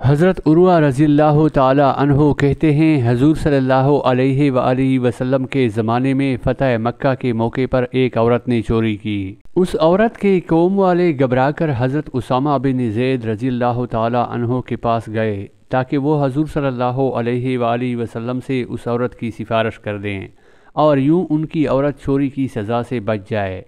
حضرت عروہ رضی اللہ تعالی عنہ کہتے ہیں حضور صلی اللہ علیہ وآلہ وسلم کے زمانے میں فتح مکہ کے موقع پر ایک عورت نے چوری کی۔ اس عورت کے قوم والے گھبرا کر حضرت اسامہ بن زید رضی اللہ تعالی عنہ کے پاس گئے تاکہ وہ حضور صلی اللہ علیہ وآلہ وسلم سے اس عورت کی سفارش کر دیں اور یوں ان کی عورت چوری کی سزا سے بچ جائے۔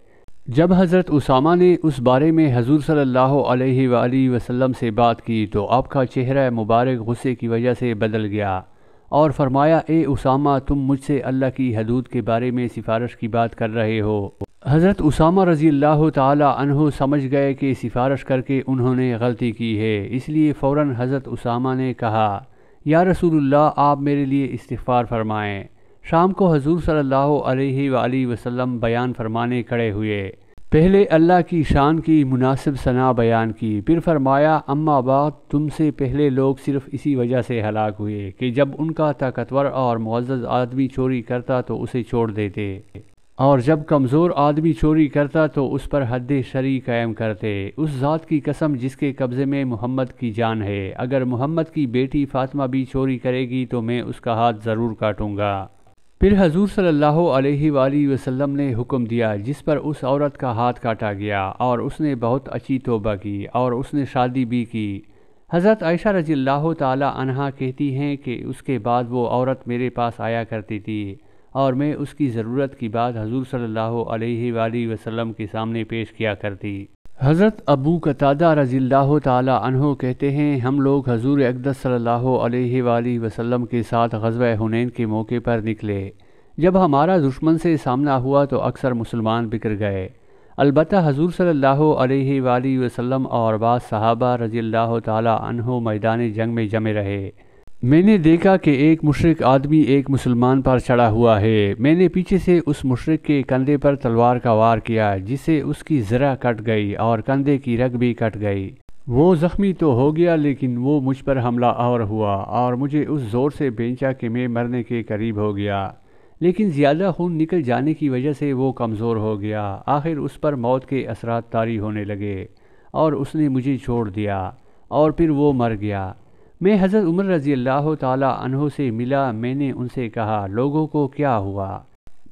جب حضرت اسامہ نے اس بارے میں حضور صلی اللہ علیہ وآلہ وسلم سے بات کی تو آپ کا چہرہ مبارک غصے کی وجہ سے بدل گیا اور فرمایا، اے اسامہ، تم مجھ سے اللہ کی حدود کے بارے میں سفارش کی بات کر رہے ہو۔ حضرت اسامہ رضی اللہ تعالی عنہ سمجھ گئے کہ سفارش کر کے انہوں نے غلطی کی ہے، اس لیے فوراً حضرت اسامہ نے کہا، یا رسول اللہ، آپ میرے لیے استغفار فرمائیں۔ شام کو حضور صلی اللہ علیہ وآلہ وسلم بیان فرمانے کھڑے ہوئے۔ پہلے اللہ کی شان کی مناسب ثنا بیان کی، پھر فرمایا، اما بعد، تم سے پہلے لوگ صرف اسی وجہ سے ہلاک ہوئے کہ جب ان کا طاقتور اور معزز آدمی چوری کرتا تو اسے چھوڑ دیتے، اور جب کمزور آدمی چوری کرتا تو اس پر حد شرعی قائم کرتے۔ اس ذات کی قسم جس کے قبضے میں محمد کی جان ہے، اگر محمد کی بیٹی فاطمہ بھی چوری کرے گی تو میں اس کا ہاتھ ضرور کاٹوں گا۔ پھر حضور صلی اللہ علیہ وآلہ وسلم نے حکم دیا جس پر اس عورت کا ہاتھ کاٹا گیا، اور اس نے بہت اچھی توبہ کی اور اس نے شادی بھی کی۔ حضرت عائشہ رضی اللہ تعالی عنہا کہتی ہیں کہ اس کے بعد وہ عورت میرے پاس آیا کرتی تھی اور میں اس کی ضرورت کی بات حضور صلی اللہ علیہ وآلہ وسلم کے سامنے پیش کیا کرتی۔ حضرت ابو قتادہ رضی اللہ تعالی عنہ کہتے ہیں، ہم لوگ حضور اقدس صلی اللہ علیہ وآلہ وسلم کے ساتھ غزوہ حنین کے موقع پر نکلے۔ جب ہمارا دشمن سے سامنا ہوا تو اکثر مسلمان بکھر گئے، البتہ حضور صلی اللہ علیہ وآلہ وسلم اور بعض صحابہ رضی اللہ تعالی عنہ میدان جنگ میں جمے رہے۔ میں نے دیکھا کہ ایک مشرک آدمی ایک مسلمان پر چڑھا ہوا ہے۔ میں نے پیچھے سے اس مشرک کے کندھے پر تلوار کا وار کیا جس سے اس کی زرہ کٹ گئی اور کندھے کی رگ بھی کٹ گئی۔ وہ زخمی تو ہو گیا لیکن وہ مجھ پر حملہ آور ہوا اور مجھے اس زور سے بھینچا کہ میں مرنے کے قریب ہو گیا، لیکن زیادہ خون نکل جانے کی وجہ سے وہ کمزور ہو گیا۔ آخر اس پر موت کے اثرات طاری ہونے لگے اور اس نے مجھے چھوڑ دیا اور پھر وہ مر گیا۔ میں حضرت عمر رضی اللہ تعالی عنہ سے ملا، میں نے ان سے کہا، لوگوں کو کیا ہوا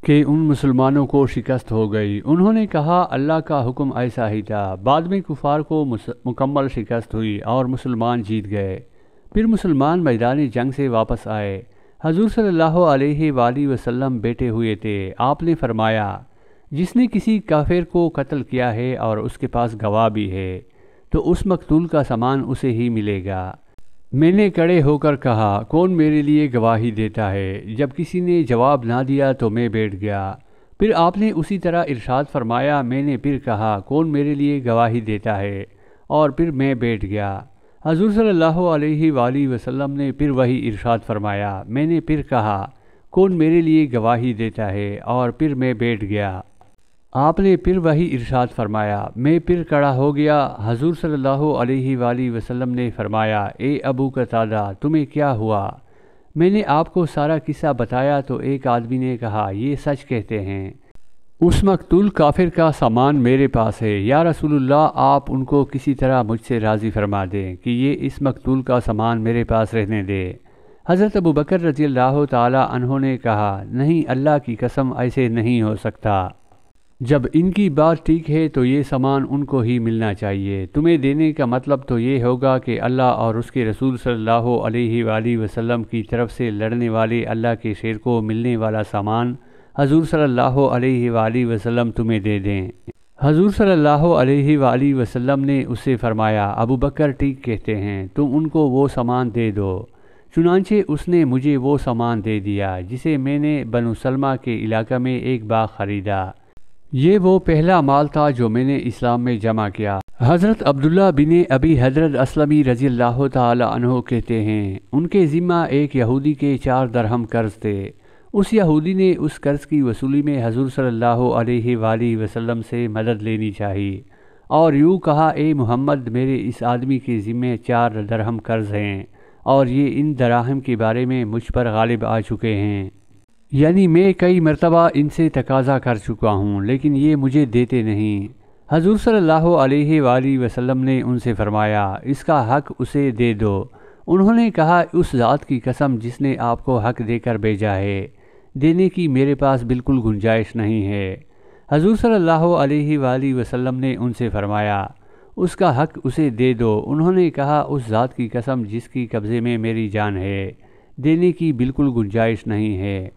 کہ ان مسلمانوں کو شکست ہو گئی؟ انہوں نے کہا، اللہ کا حکم ایسا ہی تھا۔ بعد میں کفار کو مکمل شکست ہوئی اور مسلمان جیت گئے۔ پھر مسلمان میدان جنگ سے واپس آئے۔ حضور صلی اللہ علیہ وآلہ وسلم بیٹھے ہوئے تھے۔ آپ نے فرمایا، جس نے کسی کافر کو قتل کیا ہے اور اس کے پاس گواہ بھی ہے تو اس مقتول کا سامان اسے ہی ملے گا۔ میں نے کھڑے ہو کر کہا، کون میرے لیے گواہی دیتا ہے؟ جب کسی نے جواب نہ دیا تو میں بیٹھ گیا۔ پھر آپ نے اسی طرح ارشاد فرمایا۔ میں نے پھر کہا، کون میرے لیے گواہی دیتا ہے؟ اور پھر میں بیٹھ گیا۔ حضور صلی اللہ علیہ وآلہ وسلم نے پھر وہی ارشاد فرمایا۔ میں نے پھر کہا، کون میرے لیے گواہی دیتا ہے؟ اور پھر میں بیٹھ گیا۔ آپ نے پھر وہی ارشاد فرمایا۔ میں پھر کھڑا ہو گیا۔ حضور صلی اللہ علیہ وآلہ وسلم نے فرمایا، اے ابو قتادہ، تمہیں کیا ہوا؟ میں نے آپ کو سارا قصہ بتایا تو ایک آدمی نے کہا، یہ سچ کہتے ہیں، اس مقتول کافر کا سامان میرے پاس ہے۔ یا رسول اللہ، آپ ان کو کسی طرح مجھ سے راضی فرما دیں کہ یہ اس مقتول کا سامان میرے پاس رہنے دے۔ حضرت ابو بکر رضی اللہ تعالی عنہ نے کہا، نہیں، اللہ کی قسم، ایسے نہیں ہو سکتا۔ جب ان کی بات ٹھیک ہے تو یہ سامان ان کو ہی ملنا چاہیے۔ تمہیں دینے کا مطلب تو یہ ہوگا کہ اللہ اور اس کے رسول صلی اللہ علیہ وآلہ وسلم کی طرف سے لڑنے والے اللہ کے شیر کو ملنے والا سامان حضور صلی اللہ علیہ وآلہ وسلم تمہیں دے دیں۔ حضور صلی اللہ علیہ وآلہ وسلم نے اس سے فرمایا، ابو بکر ٹھیک کہتے ہیں، تم ان کو وہ سامان دے دو۔ چنانچہ اس نے مجھے وہ سامان دے دیا جسے میں نے بنو سلمہ کے علاقہ میں ایک باغ خریدا۔ یہ وہ پہلا مال تھا جو میں نے اسلام میں جمع کیا۔ حضرت عبداللہ بن ابی حضرت اسلمی رضی اللہ تعالی عنہ کہتے ہیں، ان کے ذمہ ایک یہودی کے 4 درہم قرض تھے۔ اس یہودی نے اس قرض کی وصولی میں حضور صلی اللہ علیہ وآلہ وسلم سے مدد لینی چاہی اور یوں کہا، اے محمد، میرے اس آدمی کے ذمہ 4 درہم قرض ہیں اور یہ ان دراہم کے بارے میں مجھ پر غالب آ چکے ہیں، یعنی میں کئی مرتبہ ان سے تقاضا کر چکا ہوں لیکن یہ مجھے دیتے نہیں۔ حضور صلی اللہ علیہ وآلہ وسلم نے ان سے فرمایا، اس کا حق اسے دے دو۔ انہوں نے کہا اس ذات کی قسم جس نے آپ کو حق دے کر بھیجا ہے، دینے کی میرے پاس بالکل گنجائش نہیں ہے۔ حضور صلی اللہ علیہ وآلہ وسلم نے ان سے فرمایا اس کا حق اسے دے دو۔ انہوں نے کہا اس ذات کی قسم جس کی قبضے میں میری جان ہے، دینے کی بالکل گنجائش نہیں ہے،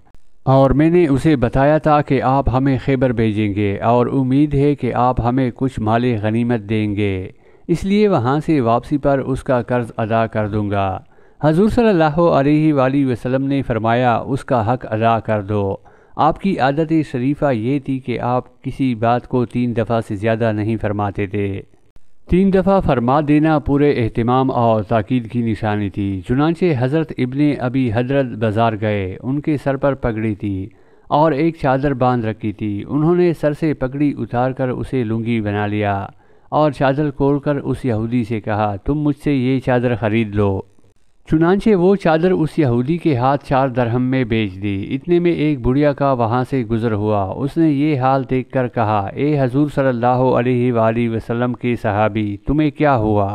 اور میں نے اسے بتایا تھا کہ آپ ہمیں خیبر بھیجیں گے اور امید ہے کہ آپ ہمیں کچھ مال غنیمت دیں گے، اس لیے وہاں سے واپسی پر اس کا قرض ادا کر دوں گا۔ حضور صلی اللہ علیہ وآلہ وسلم نے فرمایا اس کا حق ادا کر دو۔ آپ کی عادت شریفہ یہ تھی کہ آپ کسی بات کو 3 دفعہ سے زیادہ نہیں فرماتے تھے۔ 3 دفعہ فرما دینا پورے اہتمام اور تاکید کی نشانی تھی۔ چنانچہ حضرت ابن ابی حضرت بازار گئے، ان کے سر پر پگڑی تھی اور ایک چادر باندھ رکھی تھی۔ انہوں نے سر سے پگڑی اتار کر اسے لنگی بنا لیا اور چادر کھول کر اس یہودی سے کہا تم مجھ سے یہ چادر خرید لو۔ چنانچہ وہ چادر اس یہودی کے ہاتھ 4 درہم میں بیچ دی۔ اتنے میں ایک بڑھیا کا وہاں سے گزر ہوا، اس نے یہ حال دیکھ کر کہا اے حضور صلی اللہ علیہ وآلہ وسلم کے صحابی تمہیں کیا ہوا؟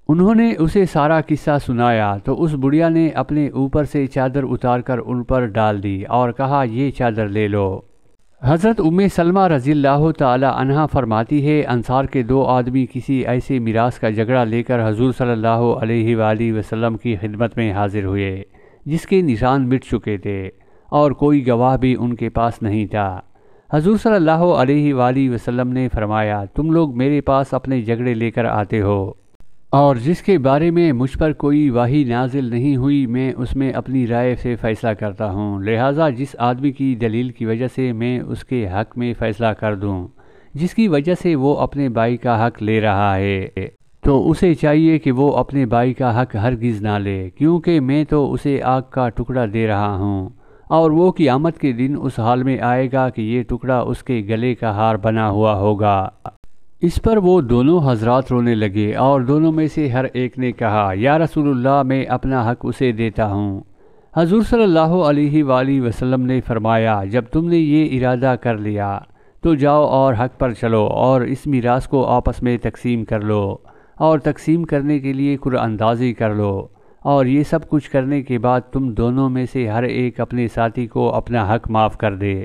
انہوں نے اسے سارا قصہ سنایا تو اس بڑھیا نے اپنے اوپر سے چادر اتار کر ان پر ڈال دی اور کہا یہ چادر لے لو۔ حضرت ام سلمہ رضی اللہ تعالی عنہا فرماتی ہے انصار کے 2 آدمی کسی ایسے میراث کا جھگڑا لے کر حضور صلی اللہ علیہ وآلہ وسلم کی خدمت میں حاضر ہوئے، جس کے نشان مٹ چکے تھے اور کوئی گواہ بھی ان کے پاس نہیں تھا۔ حضور صلی اللہ علیہ وآلہ وسلم نے فرمایا تم لوگ میرے پاس اپنے جھگڑے لے کر آتے ہو، اور جس کے بارے میں مجھ پر کوئی وحی نازل نہیں ہوئی میں اس میں اپنی رائے سے فیصلہ کرتا ہوں، لہٰذا جس آدمی کی دلیل کی وجہ سے میں اس کے حق میں فیصلہ کر دوں، جس کی وجہ سے وہ اپنے بھائی کا حق لے رہا ہے، تو اسے چاہیے کہ وہ اپنے بھائی کا حق ہرگز نہ لے، کیونکہ میں تو اسے آگ کا ٹکڑا دے رہا ہوں، اور وہ قیامت کے دن اس حال میں آئے گا کہ یہ ٹکڑا اس کے گلے کا ہار بنا ہوا ہوگا۔ اس پر وہ دونوں حضرات رونے لگے اور دونوں میں سے ہر ایک نے کہا یا رسول اللہ میں اپنا حق اسے دیتا ہوں۔ حضور صلی اللہ علیہ وآلہ وسلم نے فرمایا جب تم نے یہ ارادہ کر لیا تو جاؤ اور حق پر چلو اور اس میراث کو آپس میں تقسیم کر لو، اور تقسیم کرنے کے لیے قرعہ اندازی کر لو، اور یہ سب کچھ کرنے کے بعد تم دونوں میں سے ہر ایک اپنے ساتھی کو اپنا حق معاف کر دے۔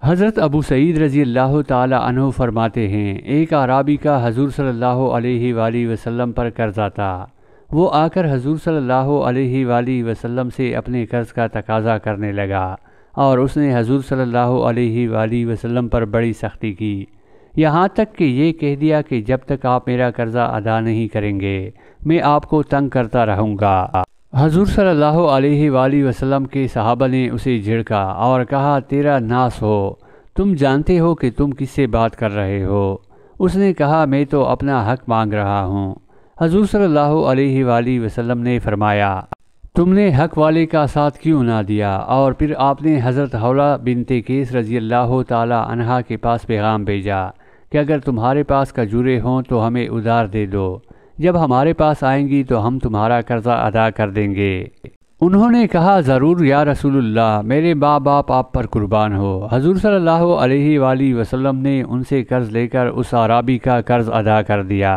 حضرت ابو سعید رضی اللہ تعالی عنہ فرماتے ہیں ایک اعرابی کا حضور صلی اللہ علیہ وآلہ وسلم پر قرضہ تھا، وہ آ کر حضور صلی اللہ علیہ وآلہ وسلم سے اپنے قرض کا تقاضا کرنے لگا، اور اس نے حضور صلی اللہ علیہ وآلہ وسلم پر بڑی سختی کی، یہاں تک کہ یہ کہہ دیا کہ جب تک آپ میرا قرضہ ادا نہیں کریں گے میں آپ کو تنگ کرتا رہوں گا۔ حضور صلی اللہ علیہ وآلہ وسلم کے صحابہ نے اسے جھڑکا اور کہا تیرا ناس ہو، تم جانتے ہو کہ تم کس سے بات کر رہے ہو؟ اس نے کہا میں تو اپنا حق مانگ رہا ہوں۔ حضور صلی اللہ علیہ وآلہ وسلم نے فرمایا تم نے حق والے کا ساتھ کیوں نہ دیا؟ اور پھر آپ نے حضرت حولہ بنت قیس رضی اللہ تعالی عنہا کے پاس پیغام بھیجا کہ اگر تمہارے پاس کھجوریں ہوں تو ہمیں ادھار دے دو، جب ہمارے پاس آئیں گی تو ہم تمہارا قرضہ ادا کر دیں گے۔ انہوں نے کہا ضرور یا رسول اللہ، میرے ماں باپ آپ پر قربان ہو۔ حضور صلی اللہ علیہ وآلہ وسلم نے ان سے قرض لے کر اس اعرابی کا قرض ادا کر دیا،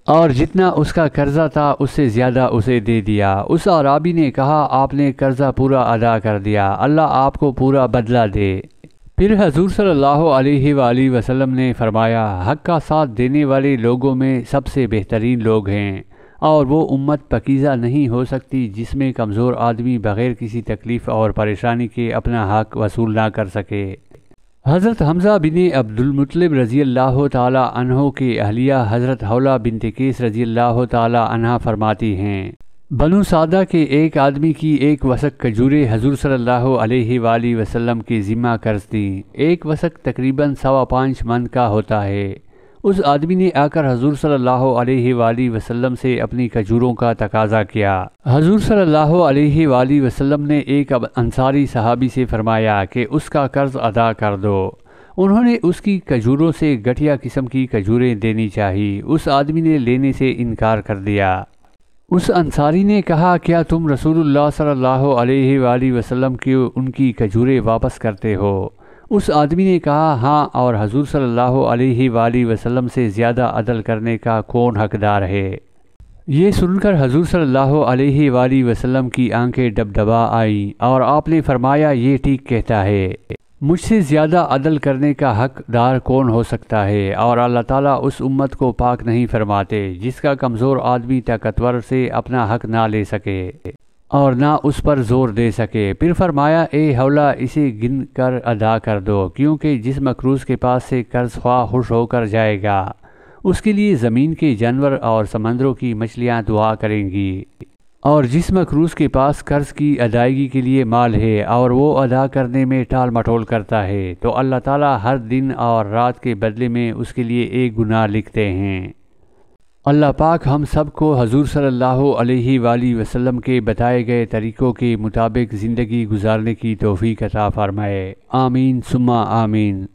اور جتنا اس کا قرضہ تھا اس سے زیادہ اسے دے دیا۔ اس اعرابی نے کہا آپ نے قرضہ پورا ادا کر دیا، اللہ آپ کو پورا بدلہ دے۔ پھر حضور صلی اللہ علیہ وآلہ وسلم نے فرمایا حق کا ساتھ دینے والے لوگوں میں سب سے بہترین لوگ ہیں، اور وہ امت پاکیزہ نہیں ہو سکتی جس میں کمزور آدمی بغیر کسی تکلیف اور پریشانی کے اپنا حق وصول نہ کر سکے۔ حضرت حمزہ بن عبد المطلب رضی اللہ تعالی عنہ کی اہلیہ حضرت حولہ بنت قیس رضی اللہ تعالی عنہا فرماتی ہیں بنو سعدہ کے ایک آدمی کی 1 وسق کھجوریں حضور صلی اللہ علیہ وآلہ وسلم کے ذمہ قرض تھیں۔ 1 وسق تقریباً 5.25 من کا ہوتا ہے۔ اس آدمی نے آ کر حضور صلی اللہ علیہ وآلہ وسلم سے اپنی کھجوروں کا تقاضا کیا۔ حضور صلی اللہ علیہ وآلہ وسلم نے ایک انصاری صحابی سے فرمایا کہ اس کا قرض ادا کر دو۔ انہوں نے اس کی کھجوروں سے گٹھیا قسم کی کھجوریں دینی چاہی، اس آدمی نے لینے سے انکار کر دیا۔ اس انصاری نے کہا کیا تم رسول اللہ صلی اللہ علیہ وآلہ وسلم کی ان کی کھجوریں واپس کرتے ہو؟ اس آدمی نے کہا ہاں، اور حضور صلی اللہ علیہ وآلہ وسلم سے زیادہ عدل کرنے کا کون حقدار ہے؟ یہ سن کر حضور صلی اللہ علیہ وآلہ وسلم کی آنکھیں ڈبڈبا آئیں اور آپ نے فرمایا یہ ٹھیک کہتا ہے، مجھ سے زیادہ عدل کرنے کا حقدار کون ہو سکتا ہے، اور اللہ تعالیٰ اس امت کو پاک نہیں فرماتے جس کا کمزور آدمی طاقتور سے اپنا حق نہ لے سکے اور نہ اس پر زور دے سکے۔ پھر فرمایا اے حولہ اسے گن کر ادا کر دو، کیونکہ جس مقروض کے پاس سے قرض خواہ خوش ہو کر جائے گا اس کے لیے زمین کے جانور اور سمندروں کی مچھلیاں دعا کریں گی، اور جس مقروض کے پاس قرض کی ادائیگی کے لیے مال ہے اور وہ ادا کرنے میں ٹال مٹول کرتا ہے تو اللہ تعالیٰ ہر دن اور رات کے بدلے میں اس کے لیے ایک گناہ لکھتے ہیں۔ اللہ پاک ہم سب کو حضور صلی اللہ علیہ وآلہ وسلم کے بتائے گئے طریقوں کے مطابق زندگی گزارنے کی توفیق عطا فرمائے، آمین ثم آمین۔